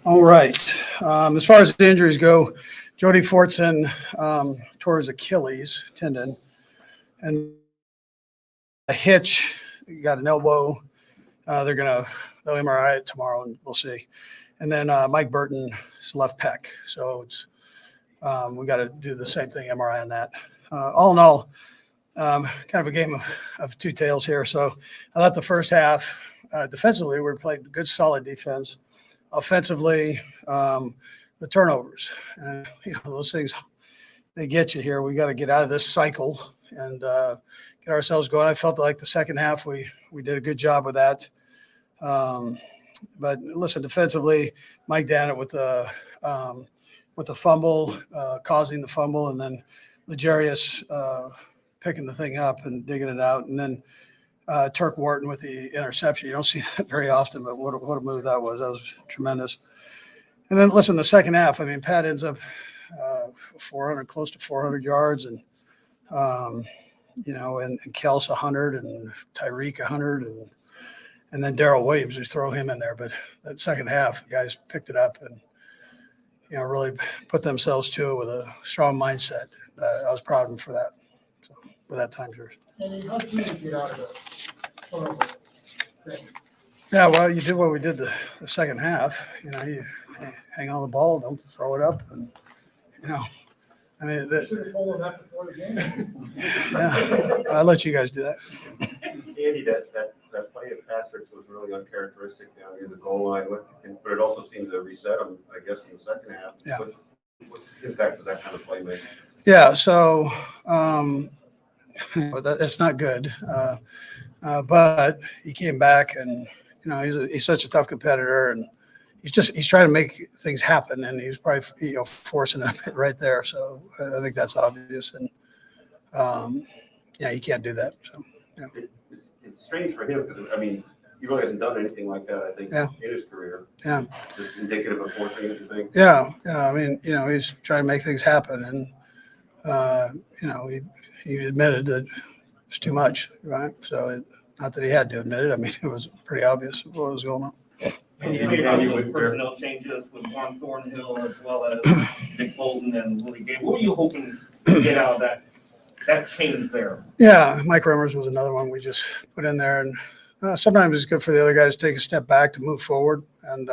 All right. As far as the injuries go, Jody Fortson tore his Achilles tendon, and a hitch. He got an elbow. They'll MRI it tomorrow, and we'll see. And then Mike Burton's left pec. So it's we got to do the same thing, MRI on that. All in all, kind of a game of two tails here. So I thought the first half, defensively, we played good, solid defense. Offensively, the turnovers, those things, they get you here. We got to get out of this cycle and get ourselves going. I felt like the second half we did a good job with that. But listen, defensively, Mike Dannett with the fumble, causing the fumble, and then Legarius picking the thing up and digging it out, and then Turk Wharton with the interception. You don't see that very often, but what a move that was. That was tremendous. And then listen, the second half, I mean, Pat ends up 400, close to 400 yards, and and Kels 100 and Tyreek 100, and then Darrell Williams, we throw him in there. But that second half, the guys picked it up and really put themselves to it with a strong mindset. I was proud of them for that. So with that, time's yours. And how do you get out of the turnover? Yeah, well, you did what we did the second half. You hang on the ball, don't throw it up, and I mean, Should have told them that before the game. yeah, I'll let you guys do that. Andy, that play of Patrick's was really uncharacteristic down near the goal line, but it also seemed to reset him, I guess, in the second half. Yeah. What impact does that kind of play make? Yeah, so that's not good. But he came back, and he's such a tough competitor, and he's trying to make things happen, and he's probably forcing it right there. So I think that's obvious, and you can't do that. So yeah. It's strange for him because I mean he really hasn't done anything like that. I think in his career. Yeah. Just indicative of forcing it, you think? Yeah. I mean, he's trying to make things happen, and he admitted that it's too much, right? So not that he had to admit it. I mean, it was pretty obvious what was going on. And you made any personnel changes with Juan Thornhill as well as Nick Bolton and Willie Gay. What were you hoping to get out of that change there? Yeah, Mike Remmers was another one we just put in there, and sometimes it's good for the other guys to take a step back to move forward, and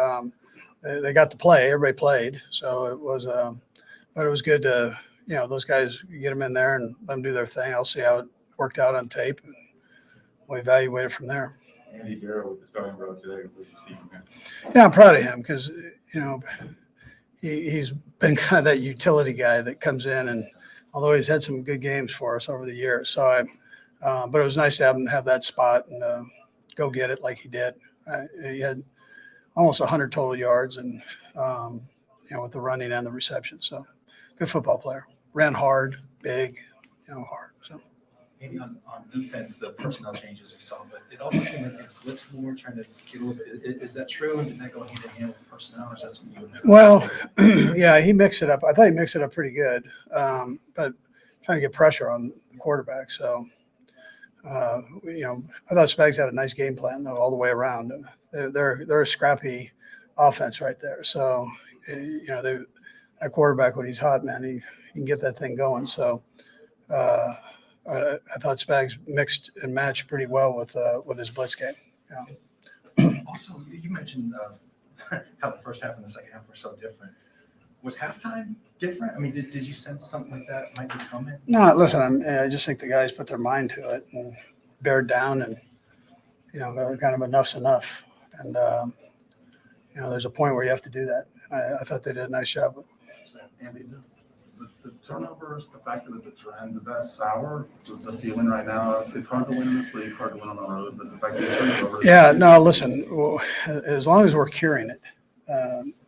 they got to play. Everybody played, so it was, but it was good to those guys, you get them in there and let them do their thing. I'll see how it worked out on tape, and we'll evaluate it from there. Andy Darrow with the starting row today. Yeah, I'm proud of him because he's been kind of that utility guy that comes in, and although he's had some good games for us over the years, so but it was nice to have him have that spot and go get it like he did. He had almost 100 total yards, and with the running and the reception. So good football player. Ran hard, big, hard. So. Maybe on defense, the personnel changes we saw, but it also seemed like it's blitzed more, trying to get a little bit. Is that true? And did that go hand in hand with personnel, or is that something you would know? Well, yeah, he mixed it up. I thought he mixed it up pretty good, but trying to get pressure on the quarterback. So, I thought Spags had a nice game plan though, all the way around. They're a scrappy offense right there. So, that quarterback, when he's hot, man, he can get that thing going. So. I thought Spags mixed and matched pretty well with his blitz game. Yeah. Also, you mentioned how the first half and the second half were so different. Was halftime different? I mean, did you sense something like that might be coming? No, listen, I just think the guys put their mind to it and bared down, and kind of enough's enough. And there's a point where you have to do that. I thought they did a nice job with it. Andy, the turnovers, the fact that it's a trend, does that sour the feeling right now? It's hard to win in this league, hard to win on the road, but the fact that it's turnovers. Yeah, no, listen, as long as we're curing it,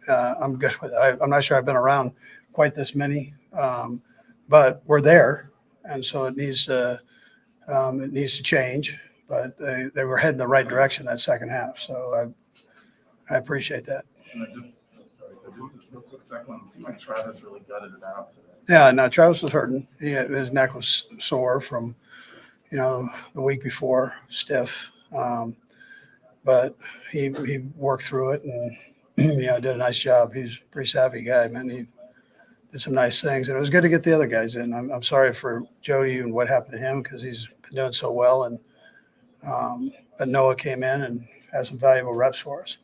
I'm good with it. I'm not sure I've been around quite this many, but we're there, and so it needs to change. But they were heading the right direction that second half, so I appreciate that. Real quick second one. It seemed like Travis really gutted it out today. Yeah, no, Travis was hurting. His neck was sore from, the week before, stiff. But he worked through it and, did a nice job. He's a pretty savvy guy, man. He did some nice things. And it was good to get the other guys in. I'm sorry for Jody and what happened to him because he's been doing so well. And but Noah came in and has some valuable reps for us.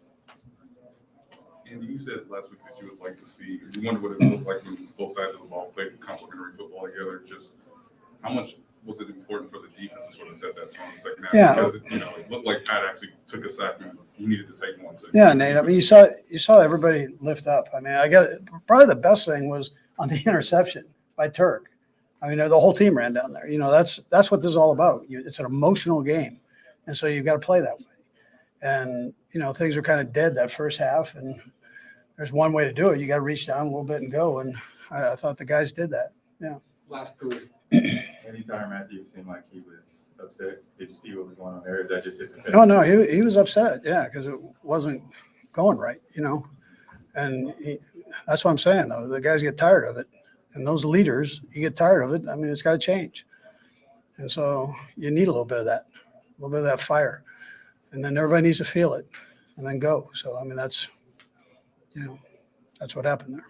Andy, you said last week that you would like to see, you wonder what it would look like when both sides of the ball played complementary football together. Just how much was it important for the defense to sort of set that tone in the second half? Yeah. Because it looked like Pat actually took a sack and he needed to take one. Yeah, Nate. I mean, you saw everybody lift up. I mean, probably the best thing was on the interception by Turk. I mean, the whole team ran down there. That's what this is all about. It's an emotional game, and so you've got to play that way. And things were kind of dead that first half, and there's one way to do it. You got to reach down a little bit and go. And I thought the guys did that. Yeah. Last period. Anytime Matthew seemed like he was upset, did you see what was going on there? Is that just his defense? No, he was upset. Yeah, because it wasn't going right. And that's what I'm saying though. The guys get tired of it, and those leaders, you get tired of it. I mean, it's got to change. And so you need a little bit of that fire, and then everybody needs to feel it, and then go. So I mean, that's what happened there.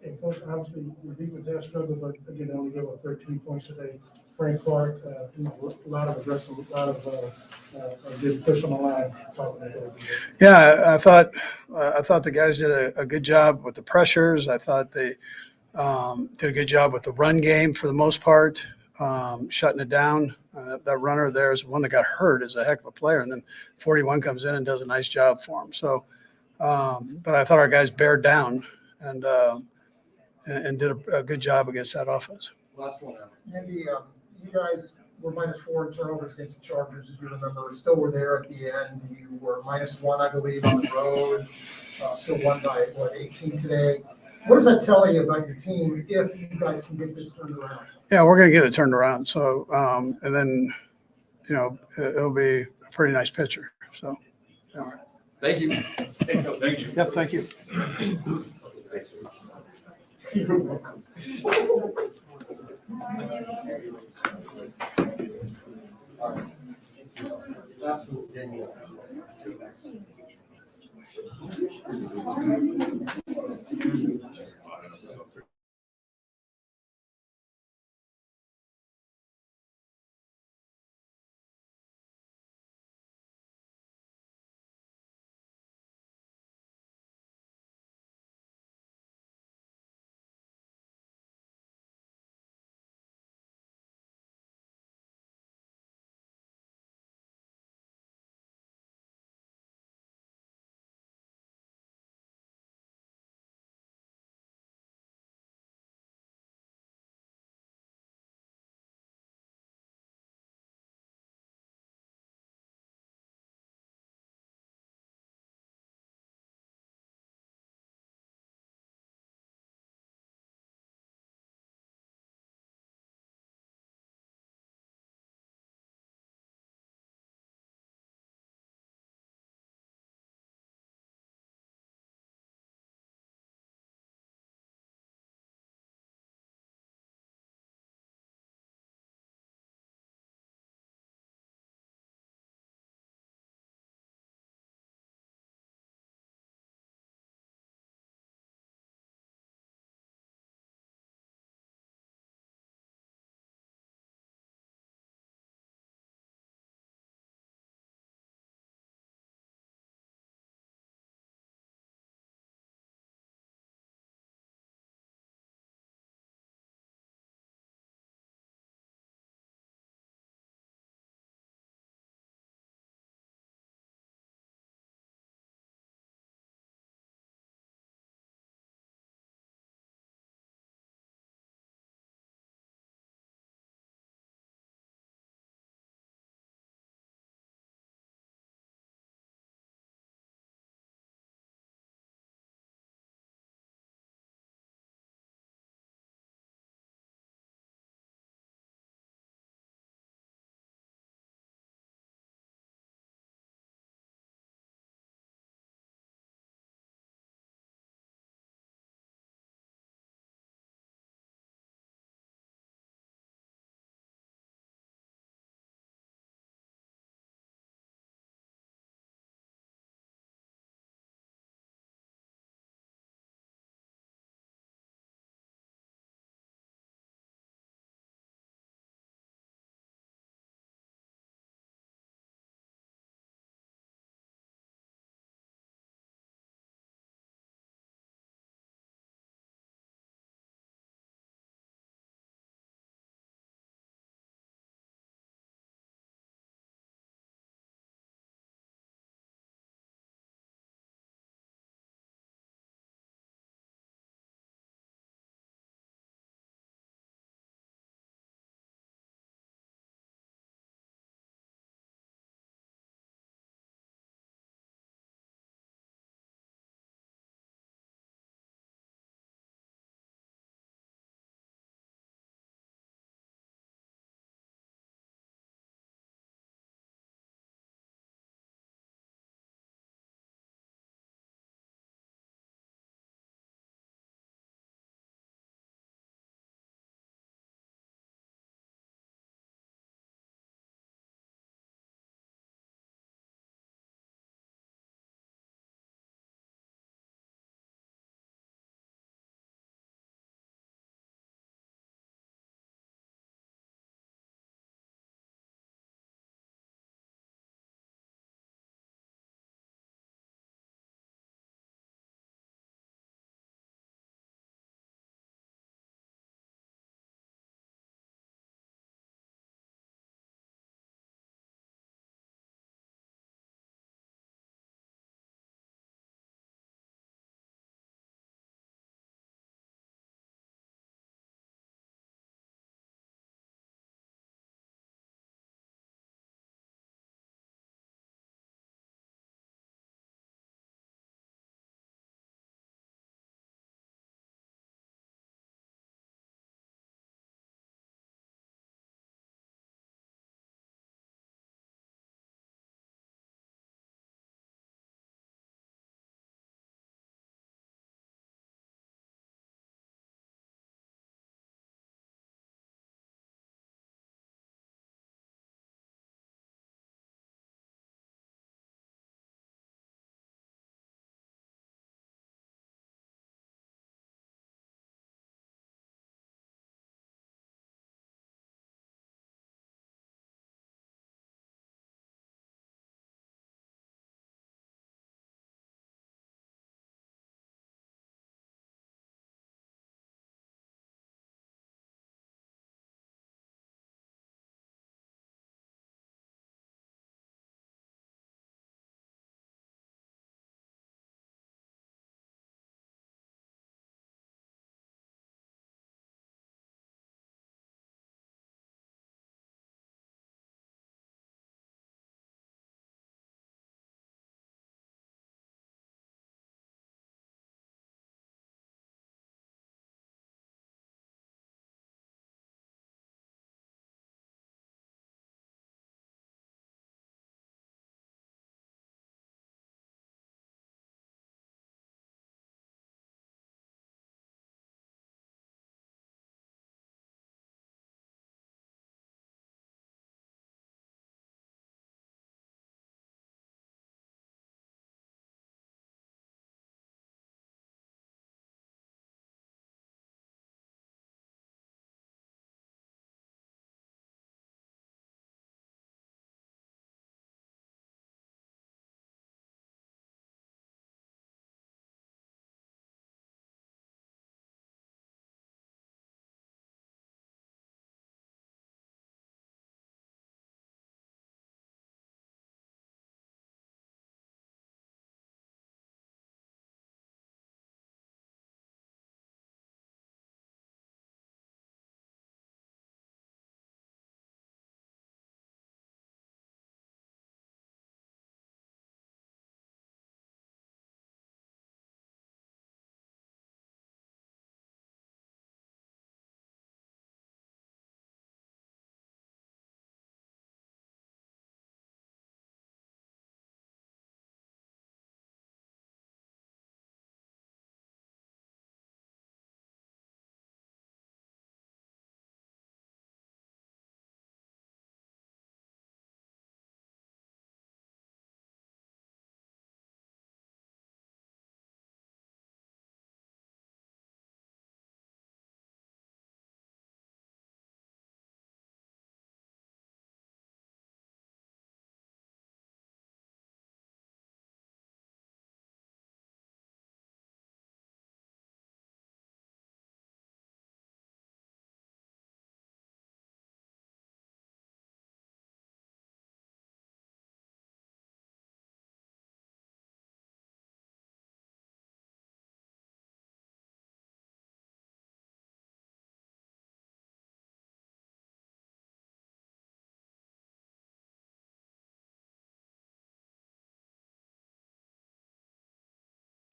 And Coach, obviously, your defense has struggled, but again, they only gave up 13 points today. Frank Clark, a lot of aggressive, a lot of good push on the line. Yeah, I thought the guys did a good job with the pressures. I thought they did a good job with the run game for the most part, shutting it down. That runner there is one that got hurt, is a heck of a player, and then 41 comes in and does a nice job for him. So, but I thought our guys bared down and did a good job against that offense. Last one. Andy, you guys were -4 in turnovers against the Chargers, as you remember. Still were there at the end. You were -1, I believe, on the road. Still won by 18 today. What does that tell you about your team if you guys can get this turned around? Yeah, we're going to get it turned around. So, and then, it'll be a pretty nice picture. So, yeah. Thank you. Thank you. Yep. Thank you.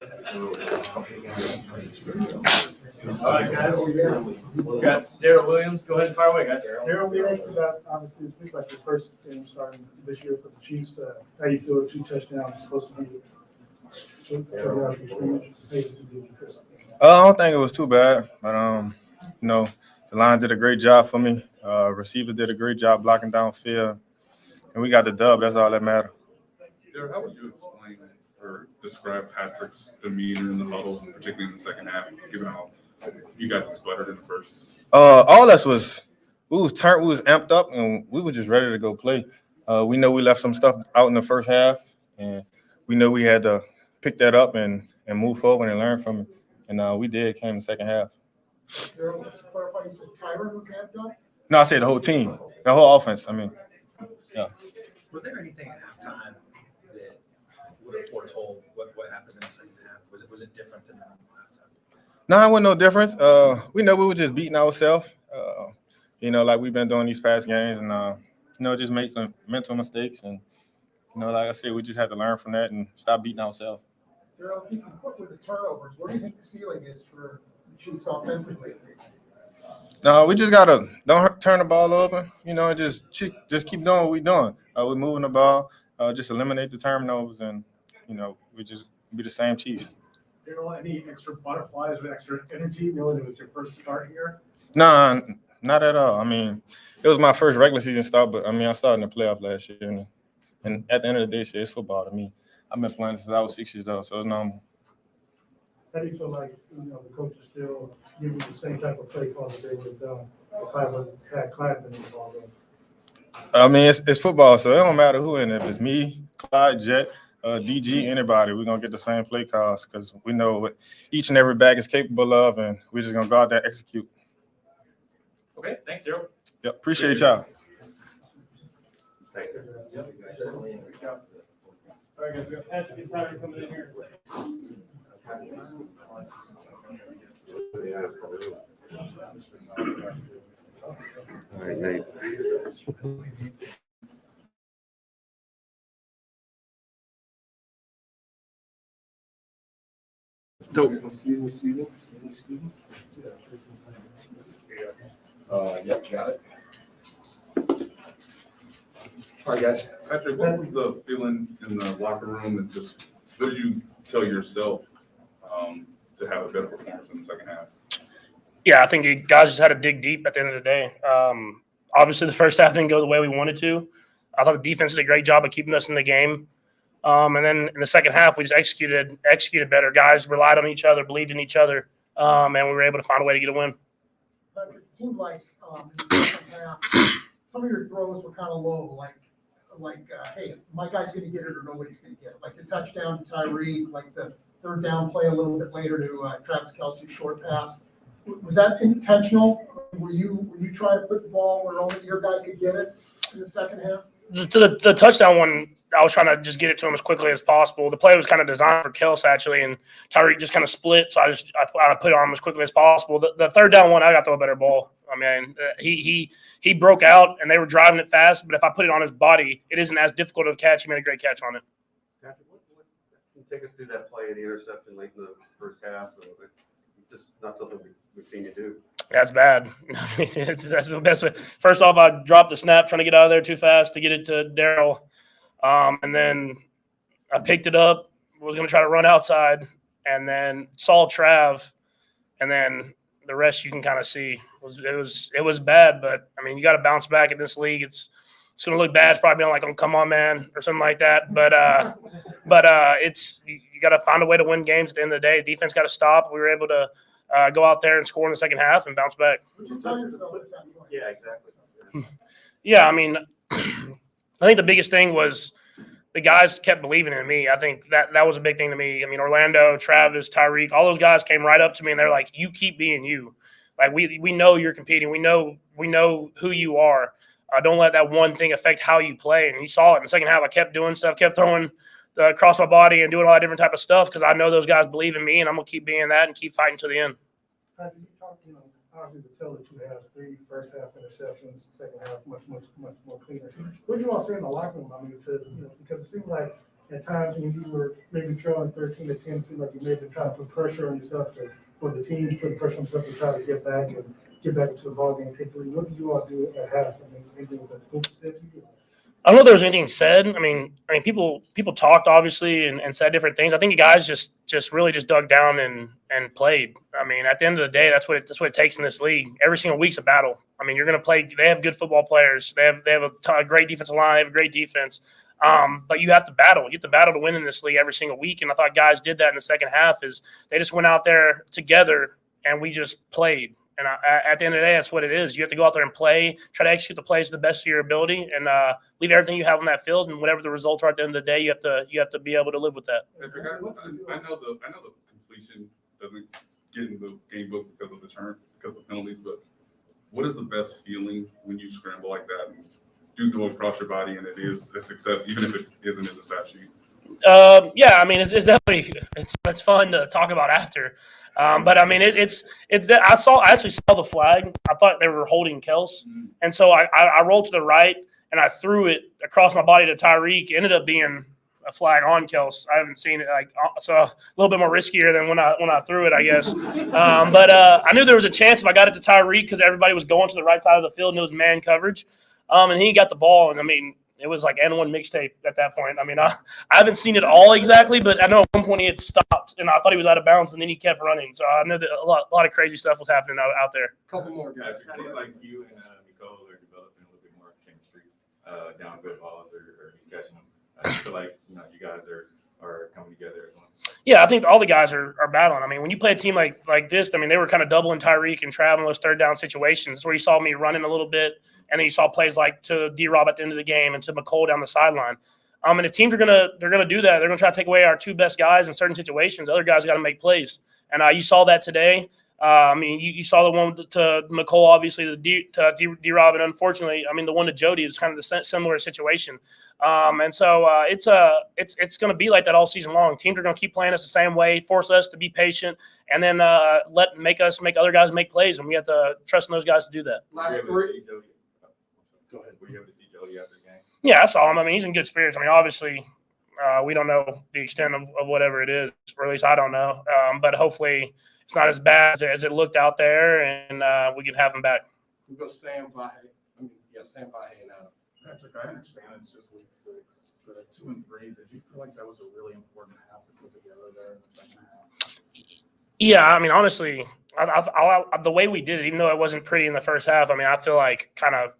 All right, guys. We got Darrell Williams. Go ahead and fire away, guys. Darrell, we asked about, obviously, this week, like your first game starting this year for the Chiefs. How you feel 2 touchdowns is supposed to be? I don't think it was too bad, but the line did a great job for me. Receiver did a great job blocking downfield, and we got the dub. That's all that mattered. Derek, how would you explain or describe Patrick's demeanor in the huddle, particularly in the second half, given how you guys sputtered in the first? All us was we was amped up, and we were just ready to go play. We know we left some stuff out in the first half, and we know we had to pick that up and move forward and learn from it. And we did. Came in the second half. Darrell, just to clarify, you said Tyron was amped up? No, I said the whole team, the whole offense. I mean, yeah. Was there anything at halftime that would have foretold what happened in the second half? Was it different than normal halftime? No, it wasn't no difference. We know we were just beating ourselves, like we've been doing these past games, and just making mental mistakes. And like I said, we just had to learn from that and stop beating ourselves. Darrell, if you can quit with the turnovers, what do you think the ceiling is for the Chiefs offensively? No, we just gotta don't turn the ball over. And just keep doing what we're doing. We're moving the ball, just eliminate the turnovers, and we just be the same Chiefs. Darrell, any extra butterflies or extra energy knowing it was your first start here? Nah, not at all. I mean, it was my first regular season start, but I started in the playoff last year, and at the end of the day, it's football to me. I've been playing since I was 6 years old, so it's normal. How do you feel like, the coach is still giving you the same type of play call that they would have done if I had Clyde been in the ball game? It's football, so it don't matter who in it. If it's me, Clyde, Jet, DG, anybody, we're going to get the same play calls because we know what each and every back is capable of, and we're just going to go out there and execute. Okay, thanks, Darrell. Yep, appreciate y'all. Thank you. All right, guys, we got Patrick and Tyler coming in here. All right, Nate. Yep, got it. All right, guys. Patrick, what was the feeling in the locker room, and just what did you tell yourself to have a better performance in the second half? Yeah, I think you guys just had to dig deep at the end of the day. Obviously, the first half didn't go the way we wanted to. I thought the defense did a great job of keeping us in the game. And then in the second half, we just executed better. Guys relied on each other, believed in each other, and we were able to find a way to get a win. Patrick, it seemed like in the second half, some of your throws were kind of low, like, hey, my guy's going to get it or nobody's going to get it. Like the touchdown to Tyreek, like the third down play a little bit later to Travis Kelce's short pass. Was that intentional? Were you trying to put the ball where only your guy could get it in the second half? The touchdown one, I was trying to just get it to him as quickly as possible. The play was kind of designed for Kels, actually, and Tyreek just kind of split, so I put it on him as quickly as possible. The third down one, I got to throw a better ball. He broke out, and they were driving it fast, but if I put it on his body, it isn't as difficult of a catch. He made a great catch on it. Patrick, what can you take us through that play, the interception late in the first half? Just not something we've seen you do. That's bad. That's the best way. First off, I dropped the snap trying to get out of there too fast to get it to Darrell. And then I picked it up, was going to try to run outside, and then saw Trav, and then the rest you can kind of see. It was bad, but, you got to bounce back in this league. It's going to look bad. It's probably like, oh, come on, man, or something like that. But you got to find a way to win games at the end of the day. Defense got to stop. We were able to go out there and score in the second half and bounce back. Yeah, exactly. Yeah, I think the biggest thing was the guys kept believing in me. I think that was a big thing to me. Orlando, Travis, Tyreek, all those guys came right up to me and they're like, "You keep being you. Like we know you're competing. We know who you are. Don't let that one thing affect how you play." And you saw it in the second half. I kept doing stuff, kept throwing across my body and doing all that different type of stuff because I know those guys believe in me, and I'm gonna keep being that and keep fighting to the end. Obviously, the tell that you have 3 first half interceptions, second half much more cleaner. What did you all say in the locker room? Because it seemed like at times when you were maybe trailing 13-10, it seemed like you may have been trying to put pressure on yourself for the team, put pressure on yourself to try to get back into the ballgame, take the lead. What did you all do at half? I mean, anything with the coach said to you? I don't know if there was anything said. I mean, people talked obviously and said different things. I think the guys just really just dug down and played. I mean, at the end of the day, that's what it takes in this league. Every single week's a battle. I mean, you're going to play. They have good football players. They have a great defensive line. They have a great defense. But you have to battle. You have to battle to win in this league every single week. And I thought guys did that in the second half. Is they just went out there together and we just played. And at the end of the day, that's what it is. You have to go out there and play, try to execute the plays to the best of your ability, and leave everything you have on that field. And whatever the results are at the end of the day, you have to be able to live with that. Patrick, I know the completion doesn't get in the game book because of the penalties, but what is the best feeling when you scramble like that and do throw across your body and it is a success, even if it isn't in the stat sheet? Yeah, I mean, it's definitely it's fun to talk about after. But I mean, I actually saw the flag. I thought they were holding Kels, and so I rolled to the right and I threw it across my body to Tyreek. It ended up being a flag on Kels. I haven't seen it so a little bit more riskier than when I threw it, I guess. But I knew there was a chance if I got it to Tyreek because everybody was going to the right side of the field and it was man coverage. And he got the ball, and I mean, it was like N1 mixtape at that point. I mean, I haven't seen it all exactly, but I know at one point he had stopped, and I thought he was out of bounds, and then he kept running. So I know that a lot of crazy stuff was happening out there. Couple more guys. I feel like you and Nicole are developing a little bit more chemistry down good balls or he's catching them. I feel like you guys are coming together as one. Yeah, I think all the guys are battling. I mean, when you play a team like this, I mean, they were kind of doubling Tyreek and traveling those third down situations. That's where you saw me running a little bit, and then you saw plays like to D-Rob at the end of the game and to McCole down the sideline. And if teams are gonna do that, they're gonna try to take away our two best guys in certain situations. Other guys got to make plays, and you saw that today. I mean, you saw the one to McCole, obviously, to D-Rob, and unfortunately, I mean, the one to Jody is kind of the similar situation. And so it's going to be like that all season long. Teams are going to keep playing us the same way, force us to be patient, and then make other guys make plays, and we have to trust in those guys to do that. Last three. Go ahead. Were you able to see Jody after the game? Yeah, I saw him. I mean, he's in good spirits. I mean, obviously, we don't know the extent of whatever it is, or at least I don't know. But hopefully it's not as bad as it looked out there, and we can have him back. We go Sam Vahe. Sam Vahe now. Patrick, I understand it's just week 6, but at 2 and 3, did you feel like that was a really important half to put together there in the second half? Yeah, I mean, honestly, the way we did it, even though it wasn't pretty in the first half, I mean, I feel like kind of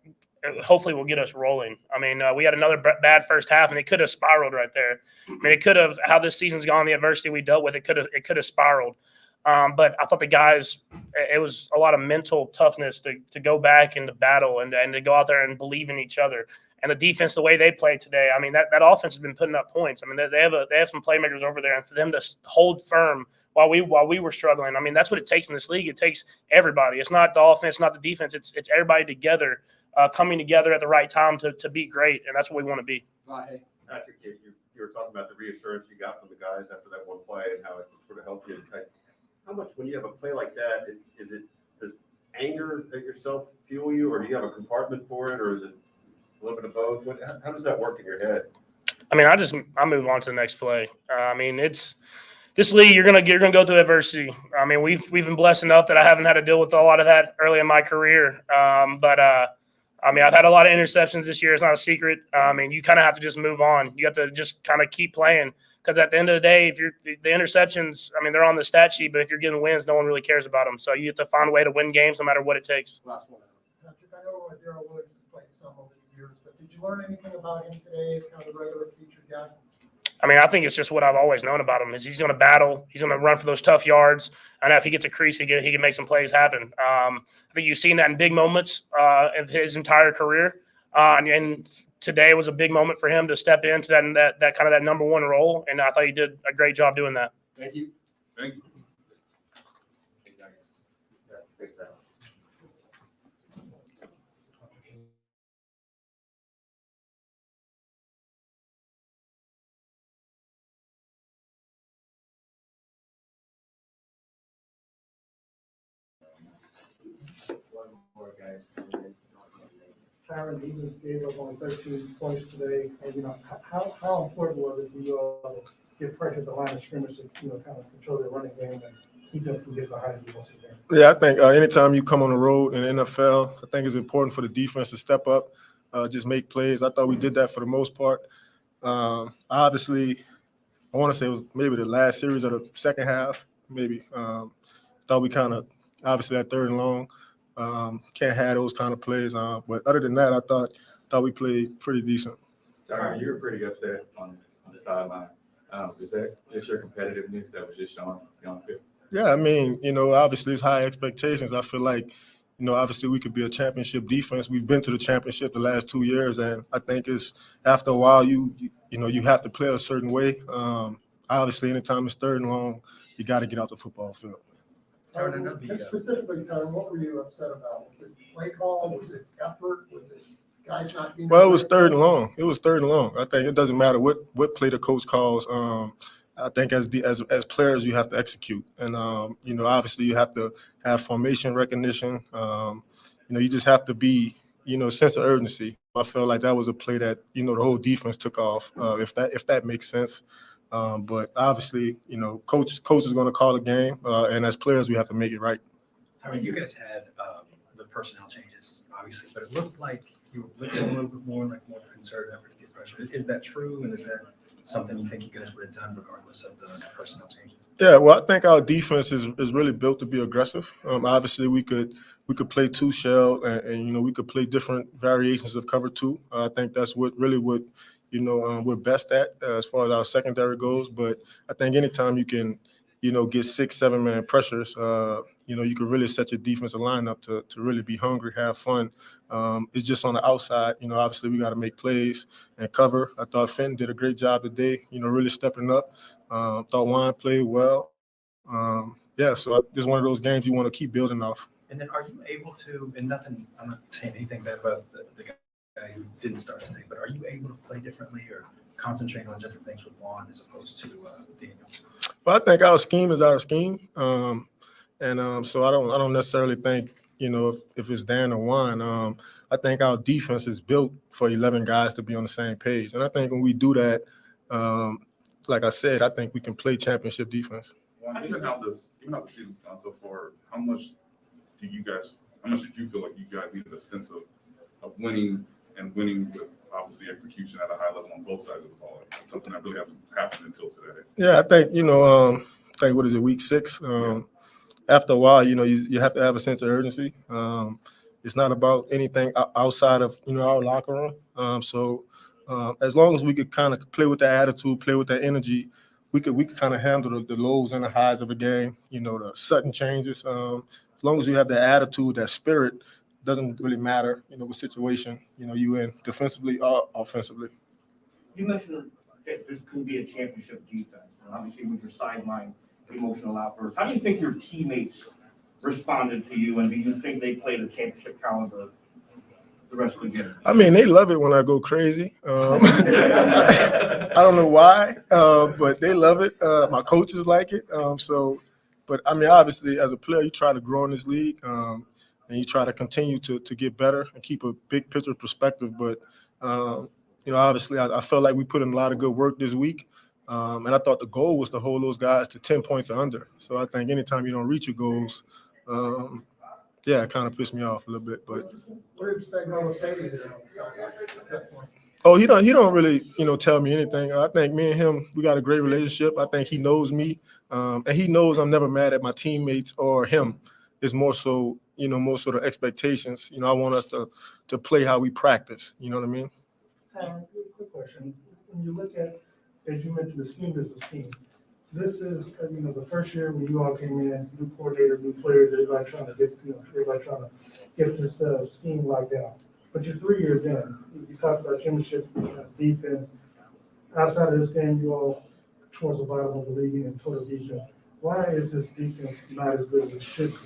hopefully will get us rolling. I mean, we had another bad first half, and it could have spiraled right there. I mean, it could have how this season's gone, the adversity we dealt with, it could have spiraled. But I thought the guys, it was a lot of mental toughness to go back into battle and to go out there and believe in each other. And the defense, the way they played today, I mean, that offense has been putting up points. I mean, they have some playmakers over there, and for them to hold firm while we were struggling, I mean, that's what it takes in this league. It takes everybody. It's not the offense, not the defense. It's everybody together, coming together at the right time to be great, and that's what we want to be. Vahe. Patrick, you were talking about the reassurance you got from the guys after that one play and how it sort of helped you. How much, when you have a play like that, does anger at yourself fuel you, or do you have a compartment for it, or is it a little bit of both? How does that work in your head? I mean, I move on to the next play. I mean, it's this league. You're gonna go through adversity. I mean, we've been blessed enough that I haven't had to deal with a lot of that early in my career. But I mean, I've had a lot of interceptions this year. It's not a secret. I mean, you kind of have to just move on. You have to just kind of keep playing. Because at the end of the day, if you're the interceptions, I mean, they're on the stat sheet, but if you're getting wins, no one really cares about them. So you have to find a way to win games no matter what it takes. Last one. Patrick, I know Darrell Williams has played some over the years, but did you learn anything about him today as kind of a regular featured guy? I mean, I think it's just what I've always known about him is he's going to battle. He's going to run for those tough yards. And if he gets a crease, he can make some plays happen. I think you've seen that in big moments of his entire career. And today was a big moment for him to step into that kind of that number one role. And I thought he did a great job doing that. Thank you. Thank you. One more, guys. Tyron, he just gave up only 13 points today. And, how important was it for you all to get pressure at the line of scrimmage to, kind of control their running game and keep them from getting behind you once again? Yeah, I think anytime you come on the road in the NFL, I think it's important for the defense to step up, just make plays. I thought we did that for the most part. Obviously, I want to say it was maybe the last series of the second half, maybe. Thought we kind of, obviously at 3rd and long, can't have those kind of plays. But other than that, I thought we played pretty decent. Sorry, you were pretty upset on the sideline. Is that just your competitiveness that was just shown on the field? Yeah, I mean, obviously it's high expectations. I feel like, obviously we could be a championship defense. We've been to the championship the last 2 years, and I think it's after a while you have to play a certain way. Obviously, anytime it's 3rd and long, you got to get out the football field. Specifically, Tyron, what were you upset about? Was it play call? Was it effort? Was it guys not being? Well, it was 3rd and long. It was 3rd and long. I think it doesn't matter what play the coach calls. I think as players you have to execute, and obviously you have to have formation recognition. You just have to be sense of urgency. I felt like that was a play that the whole defense took off. If that makes sense. But obviously, coach is going to call the game, and as players we have to make it right. I mean, you guys had the personnel changes, obviously, but it looked like you were blitzing a little bit more, like more concerted effort to get pressure. Is that true, and is that something you think you guys would have done regardless of the personnel changes? Yeah, well, I think our defense is really built to be aggressive. Obviously, we could play 2 shell, and we could play different variations of cover 2. I think that's what we're best at as far as our secondary goes. But I think anytime you can, get 6-7 man pressures, you can really set your defensive line up to really be hungry, have fun. It's just on the outside, obviously we got to make plays and cover. I thought Fenton did a great job today, really stepping up. Thought Juan played well. So it's one of those games you want to keep building off. And then are you able to, and nothing, I'm not saying anything bad about the guy who didn't start today, but are you able to play differently or concentrate on different things with Juan as opposed to Daniels? Well, I think our scheme is our scheme. So I don't necessarily think, if it's Dan or Juan. I think our defense is built for 11 guys to be on the same page. And I think when we do that, like I said, I think we can play championship defense. Even how the season's gone so far, how much did you feel like you guys needed a sense of winning and winning with obviously execution at a high level on both sides of the ball? It's something that really hasn't happened until today. Yeah, I think, what is it, week 6? After a while, you have to have a sense of urgency. It's not about anything outside of, our locker room. So as long as we could kind of play with that attitude, play with that energy, we could kind of handle the lows and the highs of a game, the sudden changes. As long as you have that attitude, that spirit, doesn't really matter, what situation, you in defensively or offensively. You mentioned that this could be a championship defense, and obviously with your sideline emotional outburst. How do you think your teammates responded to you, and do you think they played a championship caliber the rest of the game? I mean, they love it when I go crazy. I don't know why, but they love it. My coaches like it. But I mean, obviously, as a player, you try to grow in this league, and you try to continue to get better and keep a big picture perspective. But obviously, I felt like we put in a lot of good work this week. And I thought the goal was to hold those guys to 10 points or under. So I think anytime you don't reach your goals, it kind of pissed me off a little bit. But What did Spagnuolo say to you there on the sideline at that point? oh, he don't really tell me anything. I think me and him, we got a great relationship. I think he knows me, and he knows I'm never mad at my teammates or him. It's more so the expectations. I want us to play how we practice. You know what I mean? Quick question. When you look at, as you mentioned, the scheme is the scheme. This is, the first year when you all came in, new coordinator, new players, everybody trying to get this scheme locked down. But you're 3 years in. You talked about championship defense. Outside of this game, you all towards the bottom of the league in total defense. Why is this defense not as good as it should be?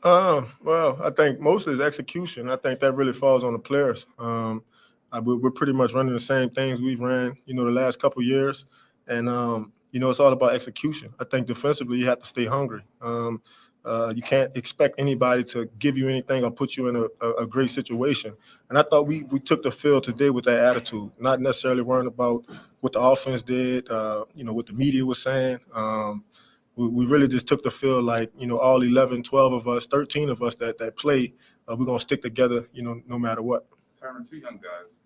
Well, I think mostly is execution. I think that really falls on the players. We're pretty much running the same things we've ran, the last couple of years. And, it's all about execution. I think defensively you have to stay hungry. You can't expect anybody to give you anything or put you in a great situation. And I thought we took the field today with that attitude, not necessarily worrying about what the offense did, what the media was saying. We really just took the field like, all 11, 12 of us, 13 of us that play, we're going to stick together, no matter what. Tyron, two young guys,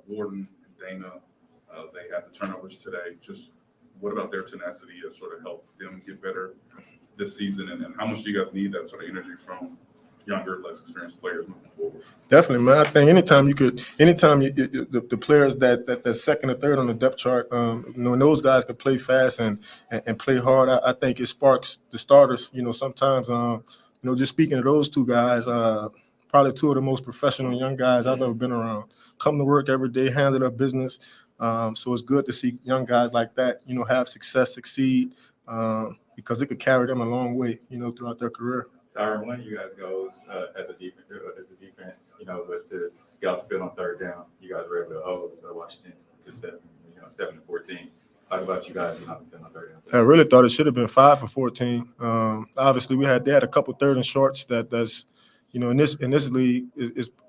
Warden and Dana, they had the turnovers today. Just what about their tenacity has sort of helped them get better this season? And how much do you guys need that sort of energy from younger, less experienced players moving forward? Definitely, man. I think anytime the players that's second or third on the depth chart, when those guys can play fast and play hard, I think it sparks the starters. Sometimes, just speaking of those two guys, probably two of the most professional young guys I've ever been around. Come to work every day, handle their business. So it's good to see young guys like that, have success, succeed, because it could carry them a long way, throughout their career. Tyron, one of you guys goes as a defense, was to get off the field on third down. You guys were able to hold Washington to 7-14. Talk about you guys getting off the field on third down. I really thought it should have been 5 for 14. Obviously, they had a couple third and shorts that's in this league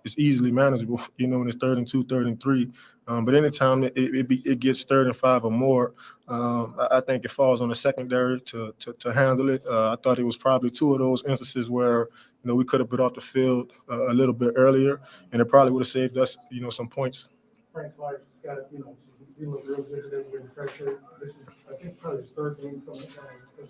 it's easily manageable. When it's 3rd and 2, 3rd and 3. But anytime it gets 3rd and 5 or more, I think it falls on the secondary to handle it. I thought it was probably 2 of those instances where we could have been off the field a little bit earlier, and it probably would have saved us some points. Frank Clark's got, he looked real good today with pressure. This is, I think, probably his 3rd game from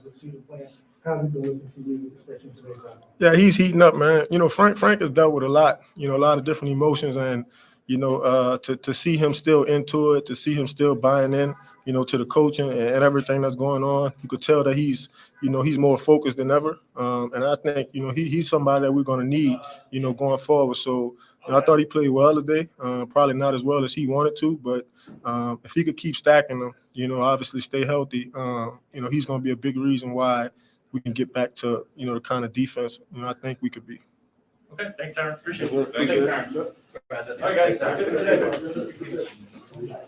the season plan. How's he been looking to you, especially today? Yeah, he's heating up, man. Frank has dealt with a lot of different emotions, and to see him still into it, to see him still buying in, to the coaching and everything that's going on, you could tell that he's more focused than ever. And I think he's somebody that we're going to need, going forward. So I thought he played well today. Probably not as well as he wanted to, but if he could keep stacking them, obviously stay healthy, he's going to be a big reason why we can get back to, the kind of defense, I think we could be. Okay, thanks, Tyron. Appreciate Thank it. you. Thanks, Tyron. All right, guys.